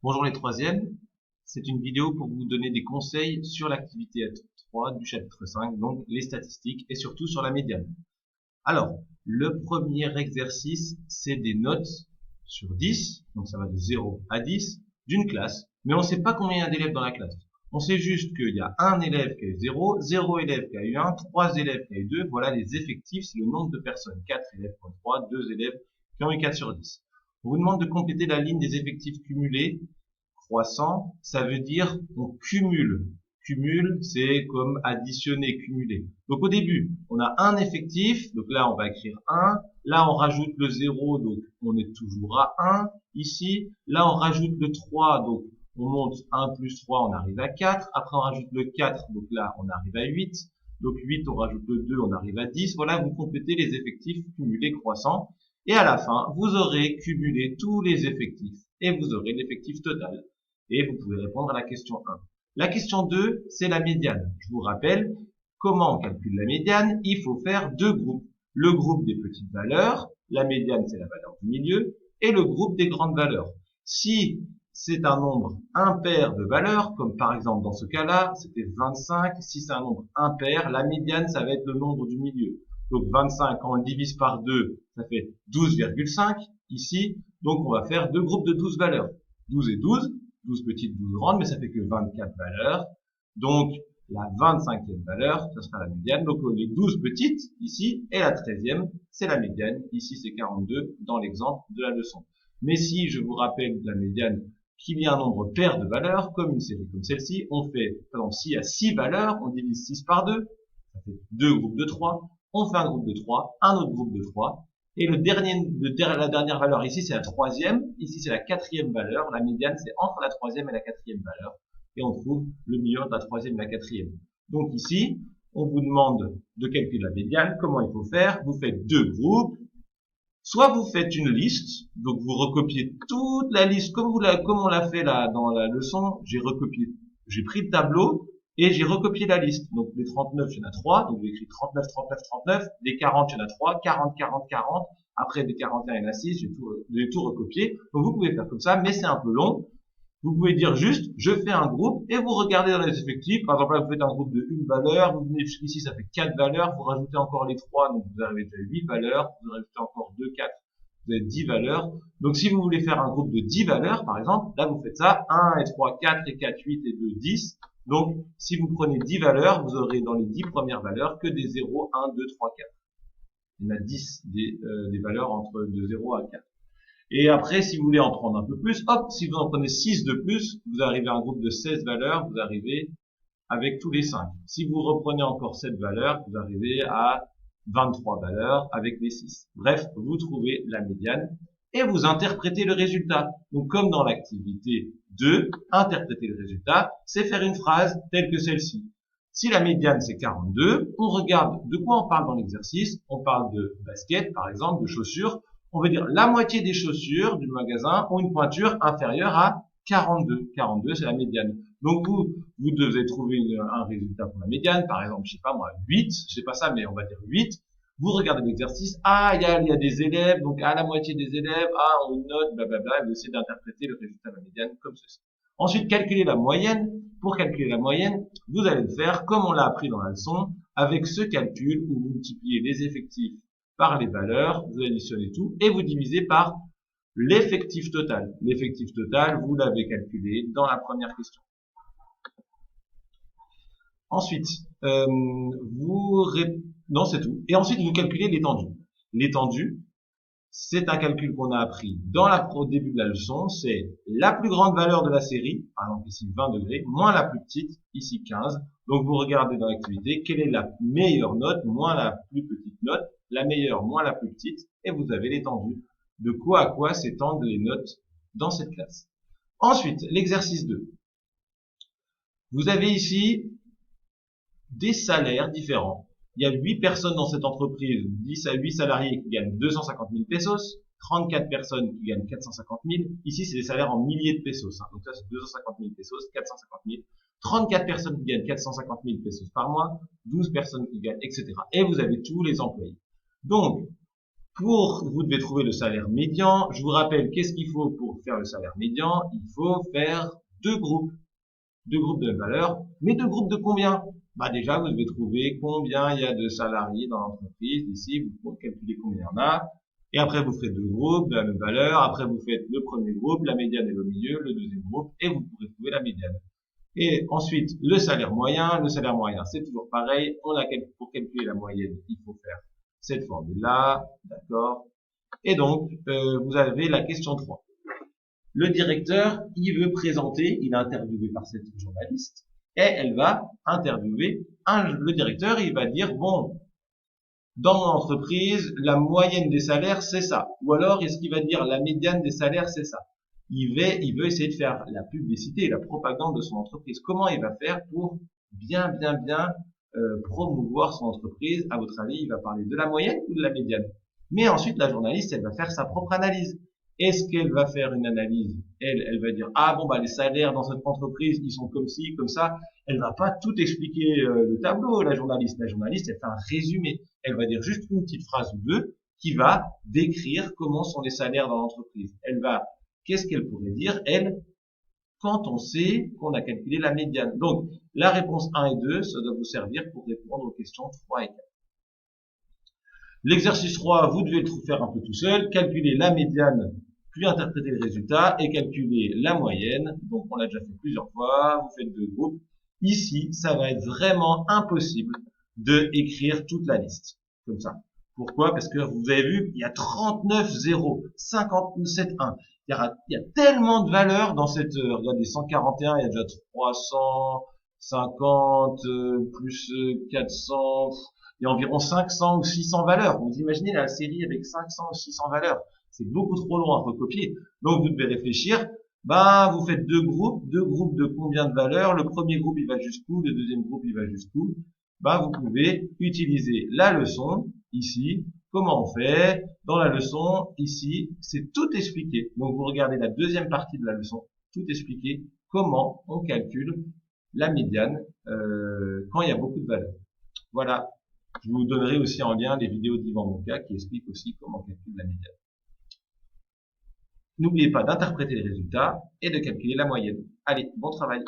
Bonjour les troisièmes, c'est une vidéo pour vous donner des conseils sur l'activité 3 du chapitre 5, donc les statistiques et surtout sur la médiane. Alors, le premier exercice, c'est des notes sur 10, donc ça va de 0 à 10, d'une classe, mais on ne sait pas combien il y a d'élèves dans la classe. On sait juste qu'il y a un élève qui a eu 0, 0 élève qui a eu 1, 3 élèves qui a eu 2, voilà les effectifs, c'est le nombre de personnes, 4 élèves pour 3, 2 élèves qui ont eu 4 sur 10. On vous demande de compléter la ligne des effectifs cumulés croissant, ça veut dire on cumule. Cumule, c'est comme additionner, cumuler. Donc au début, on a un effectif, donc là on va écrire 1, là on rajoute le 0, donc on est toujours à 1, ici, là on rajoute le 3, donc on monte 1 plus 3, on arrive à 4, après on rajoute le 4, donc là on arrive à 8, donc 8 on rajoute le 2, on arrive à 10, voilà, vous complétez les effectifs cumulés croissants, et à la fin, vous aurez cumulé tous les effectifs, et vous aurez l'effectif total. Et vous pouvez répondre à la question 1. La question 2, c'est la médiane. Je vous rappelle, comment on calcule la médiane? Il faut faire deux groupes. Le groupe des petites valeurs, la médiane c'est la valeur du milieu, et le groupe des grandes valeurs. Si c'est un nombre impair de valeurs, comme par exemple dans ce cas-là, c'était 25, si c'est un nombre impair, la médiane ça va être le nombre du milieu. Donc 25, quand on le divise par 2, ça fait 12,5 ici, donc on va faire deux groupes de 12 valeurs. 12 et 12, 12 petites, 12 grandes, mais ça fait que 24 valeurs. Donc, la 25e valeur, ça sera la médiane. Donc, les 12 petites, ici, et la 13e, c'est la médiane. Ici, c'est 42 dans l'exemple de la leçon. Mais si je vous rappelle la médiane, qu'il y a un nombre pair de valeurs, comme une série comme celle-ci, on fait, par exemple, s'il y a 6 valeurs, on divise 6 par 2, ça fait deux groupes de 3. On fait un groupe de 3, un autre groupe de 3, et la dernière valeur ici, c'est la troisième. Ici, c'est la quatrième valeur. La médiane, c'est entre la troisième et la quatrième valeur. Et on trouve le milieu entre la troisième et la quatrième. Donc ici, on vous demande de calculer la médiane. Comment il faut faire? Vous faites deux groupes. Soit vous faites une liste. Donc vous recopiez toute la liste comme on l'a fait là dans la leçon. J'ai pris le tableau et j'ai recopié la liste. Donc les 39, il y en a 3, donc j'ai écrit 39, 39, 39. Les 40, il y en a 3, 40, 40, 40. Après des 41, il y en a 6, j'ai tout recopié. Donc vous pouvez faire comme ça, mais c'est un peu long. Vous pouvez dire juste, je fais un groupe, et vous regardez dans les effectifs. Par exemple, là, vous faites un groupe de une valeur, vous venez jusqu'ici, ça fait 4 valeurs, vous rajoutez encore les 3, donc vous arrivez à 8 valeurs, vous rajoutez encore 2, 4, vous avez 10 valeurs. Donc si vous voulez faire un groupe de 10 valeurs, par exemple, là vous faites ça, 1 et 3, 4 et 4, 8 et 2, 10. Donc si vous prenez 10 valeurs, vous aurez dans les 10 premières valeurs que des 0, 1, 2, 3, 4. Il y en a 10 des valeurs entre de 0 à 4. Et après, si vous voulez en prendre un peu plus, hop, si vous en prenez 6 de plus, vous arrivez à un groupe de 16 valeurs, vous arrivez avec tous les 5. Si vous reprenez encore 7 valeurs, vous arrivez à 23 valeurs avec les 6. Bref, vous trouvez la médiane et vous interprétez le résultat. Donc, comme dans l'activité 2, interpréter le résultat, c'est faire une phrase telle que celle-ci. Si la médiane c'est 42, on regarde de quoi on parle dans l'exercice. On parle de basket, par exemple, de chaussures. On veut dire la moitié des chaussures du magasin ont une pointure inférieure à 42. 42, c'est la médiane. Donc vous devez trouver un résultat pour la médiane, par exemple, je sais pas moi, 8, je sais pas ça, mais on va dire 8. Vous regardez l'exercice, il y a des élèves, donc la moitié des élèves, ont une note, blablabla, et vous essayez d'interpréter le résultat de la médiane comme ceci. Ensuite, calculer la moyenne. Pour calculer la moyenne, vous allez le faire comme on l'a appris dans la leçon, avec ce calcul où vous multipliez les effectifs par les valeurs, vous additionnez tout, et vous divisez par l'effectif total. L'effectif total, vous l'avez calculé dans la première question. Ensuite, non, c'est tout. Et ensuite, vous calculez l'étendue. L'étendue, c'est un calcul qu'on a appris au début de la leçon. C'est la plus grande valeur de la série, par exemple ici 20 degrés, moins la plus petite, ici 15. Donc vous regardez dans l'activité, quelle est la meilleure note, moins la plus petite note, la meilleure moins la plus petite, et vous avez l'étendue. De quoi à quoi s'étendent les notes dans cette classe. Ensuite, l'exercice 2. Vous avez ici des salaires différents. Il y a 8 personnes dans cette entreprise, 10 à 8 salariés qui gagnent 250 000 pesos, 34 personnes qui gagnent 450 000. Ici, c'est des salaires en milliers de pesos. Donc ça, c'est 250 000 pesos, 450 000. 34 personnes qui gagnent 450 000 pesos par mois, 12 personnes qui gagnent, etc. Et vous avez tous les employés. Donc, Vous devez trouver le salaire médian. Je vous rappelle, qu'est-ce qu'il faut pour faire le salaire médian? Il faut faire deux groupes de même valeur, mais deux groupes de combien? Bah déjà, vous devez trouver combien il y a de salariés dans l'entreprise. Ici, vous pouvez calculer combien il y en a. Et après, vous faites deux groupes de la même valeur. Après, vous faites le premier groupe, la médiane est au milieu, le deuxième groupe, et vous pourrez trouver la médiane. Et ensuite, le salaire moyen. Le salaire moyen, c'est toujours pareil. Pour calculer la moyenne, il faut faire cette formule-là, d'accord? Et donc, vous avez la question 3. Le directeur, il veut présenter, il est interviewé par cette journaliste, et elle va interviewer le directeur, et il va dire, bon, dans mon entreprise, la moyenne des salaires, c'est ça. Ou alors, est-ce qu'il va dire la médiane des salaires, c'est ça? Il veut essayer de faire la publicité et la propagande de son entreprise. Comment il va faire pour bien promouvoir son entreprise? À votre avis, il va parler de la moyenne ou de la médiane? Mais ensuite, la journaliste, elle va faire sa propre analyse. Est-ce qu'elle va faire une analyse? Elle va dire, ah bon, bah, les salaires dans cette entreprise, ils sont comme ci, comme ça. Elle va pas tout expliquer le tableau, la journaliste. La journaliste, elle fait un résumé. Elle va dire juste une petite phrase ou deux qui va décrire comment sont les salaires dans l'entreprise. Qu'est-ce qu'elle pourrait dire, elle, quand on sait qu'on a calculé la médiane? Donc, la réponse 1 et 2, ça doit vous servir pour répondre aux questions 3 et 4. L'exercice 3, vous devez le faire un peu tout seul, calculer la médiane, puis interpréter le résultat, et calculer la moyenne. Donc, on l'a déjà fait plusieurs fois, vous faites deux groupes. Ici, ça va être vraiment impossible de écrire toute la liste, comme ça. Pourquoi? Parce que vous avez vu, il y a 39 0, 57 1. Il y a tellement de valeurs dans cette, regardez, 141, il y a déjà 350, plus 400, il y a environ 500 ou 600 valeurs. Vous imaginez la série avec 500 ou 600 valeurs. C'est beaucoup trop long à recopier. Donc, vous devez réfléchir. Bah, vous faites deux groupes de combien de valeurs? Le premier groupe, il va jusqu'où? Le deuxième groupe, il va jusqu'où? Bah, vous pouvez utiliser la leçon, ici. Comment on fait? Dans la leçon, ici, c'est tout expliqué. Donc, vous regardez la deuxième partie de la leçon, tout expliqué, comment on calcule la médiane quand il y a beaucoup de valeurs. Voilà. Je vous donnerai aussi en lien les vidéos d'Yvan Monca qui expliquent aussi comment on calcule la médiane. N'oubliez pas d'interpréter les résultats et de calculer la moyenne. Allez, bon travail!